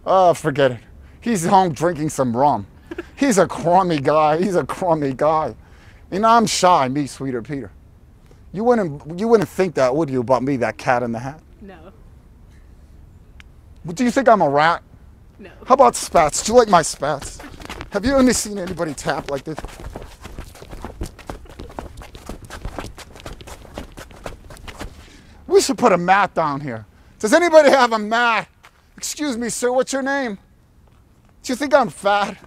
Oh, forget it. He's home drinking some rum. He's a crummy guy. He's a crummy guy. And I'm shy, me, Sweeter Peter. You wouldn't think that, would you, about me, that cat in the hat? No. Do you think I'm a rat? No. How about spats? Do you like my spats? Have you ever seen anybody tap like this? We should put a mat down here. Does anybody have a mat? Excuse me, sir, what's your name? Do you think I'm fat?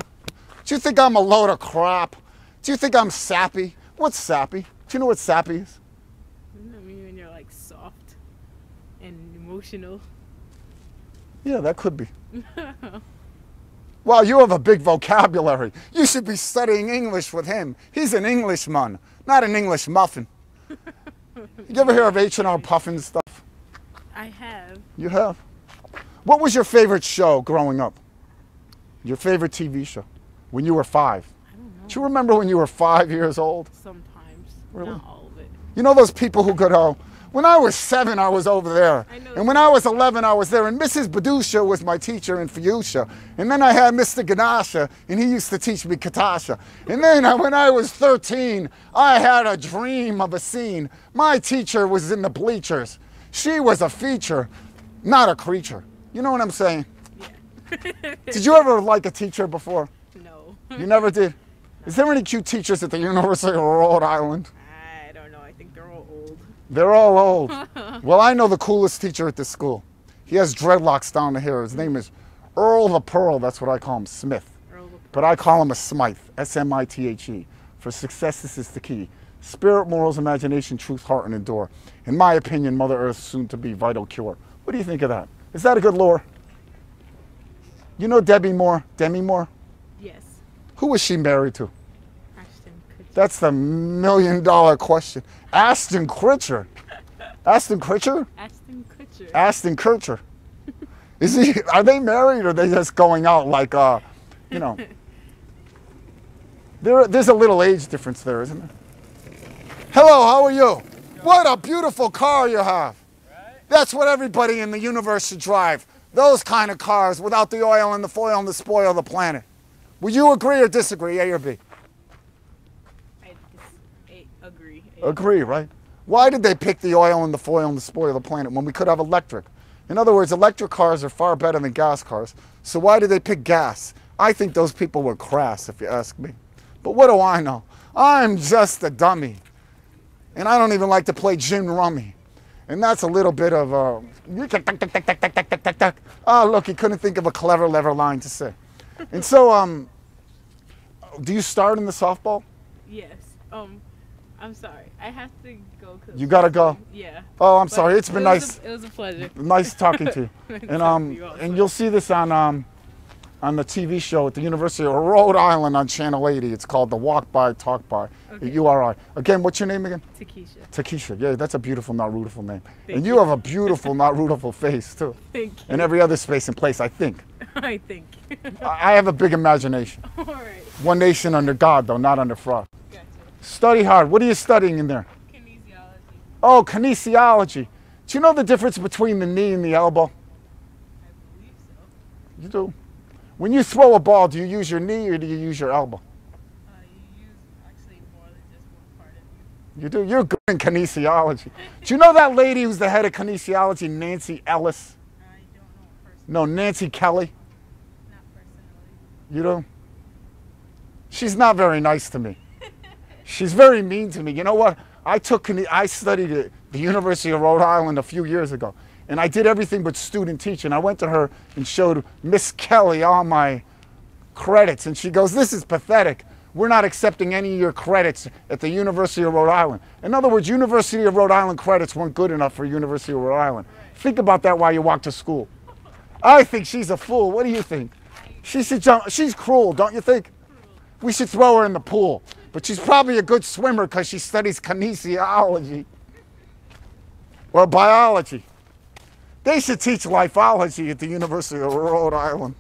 Do you think I'm a load of crap? Do you think I'm sappy? What's sappy? Do you know what sappy is? I mean, when you're like soft and emotional. Yeah, that could be. Wow, you have a big vocabulary. You should be studying English with him. He's an Englishman, not an English muffin. You ever hear of H&R Puffin stuff? I have. You have? What was your favorite show growing up? Your favorite TV show when you were 5? I don't know. Do you remember when you were 5 years old? Sometimes. Really? Not all of it. You know those people who could, when I was 7, I was over there. I know. And when I was 11, I was there. And Mrs. Badusha was my teacher in Fuchsia. And then I had Mr. Ganasha, and he used to teach me Katasha. And then when I was 13, I had a dream of a scene. My teacher was in the bleachers. She was a feature, not a creature. You know what I'm saying? Yeah. Did you ever like a teacher before? No. You never did? No. Is there any cute teachers at the University of Rhode Island? I don't know. I think they're all old. They're all old. Well, I know the coolest teacher at this school. He has dreadlocks down to here. His name is Earl the Pearl. That's what I call him, Smith. Earl the Pearl. But I call him a Smythe, S-M-I-T-H-E. For success, this is the key. Spirit, morals, imagination, truth, heart, and endure. In my opinion, Mother Earth's soon-to-be vital cure. What do you think of that? Is that a good lore? You know Demi Moore? Yes. Who was she married to? Ashton Kutcher. That's the million-dollar question. Ashton Kutcher. Ashton Kutcher? Ashton Kutcher. Ashton Kutcher. Is he? Are they married or are they just going out like, you know? There's a little age difference there, isn't there? Hello, how are you? What a beautiful car you have. That's what everybody in the universe should drive. Those kind of cars without the oil and the foil and the spoil of the planet. Would you agree or disagree, A or B? I agree. Agree, right? Why did they pick the oil and the foil and the spoil of the planet when we could have electric? In other words, electric cars are far better than gas cars. So why did they pick gas? I think those people were crass, if you ask me. But what do I know? I'm just a dummy. And I don't even like to play gin rummy. And that's a little bit of oh, look, he couldn't think of a clever line to say. And so, do you start in the softball? Yes. I'm sorry. I have to go. You gotta go? Yeah. Oh, I'm sorry. It's been nice. It was a pleasure. Nice talking to you. And you'll see this on the TV show at the University of Rhode Island on Channel 80. It's called The Walk By, Talk By, at URI. Again, what's your name again? Takesha. Takesha. Yeah, that's a beautiful, not rootiful name. Thank and you have a beautiful, not rootiful face, too. Thank you. And every other space and place, I think. I think. I have a big imagination. All right. One nation under God, though, not under fraud. Gotcha. Study hard. What are you studying in there? Kinesiology. Oh, kinesiology. Do you know the difference between the knee and the elbow? I believe so. You do. When you throw a ball, do you use your knee or do you use your elbow? You use actually more than just one part of you. You do. You're good in kinesiology. Do you know that lady who's the head of kinesiology, Nancy Ellis? I don't know personally. No, Nancy Kelly. Not personally. You do? She's not very nice to me. She's very mean to me. You know what? I studied at the University of Rhode Island a few years ago. And I did everything but student teaching. I went to her and showed Miss Kelly all my credits. And she goes, this is pathetic. We're not accepting any of your credits at the University of Rhode Island. In other words, University of Rhode Island credits weren't good enough for University of Rhode Island. Think about that while you walk to school. I think she's a fool. What do you think? She should jump. She's cruel, don't you think? We should throw her in the pool. But she's probably a good swimmer because she studies kinesiology or biology. They should teach lifeology at the University of Rhode Island.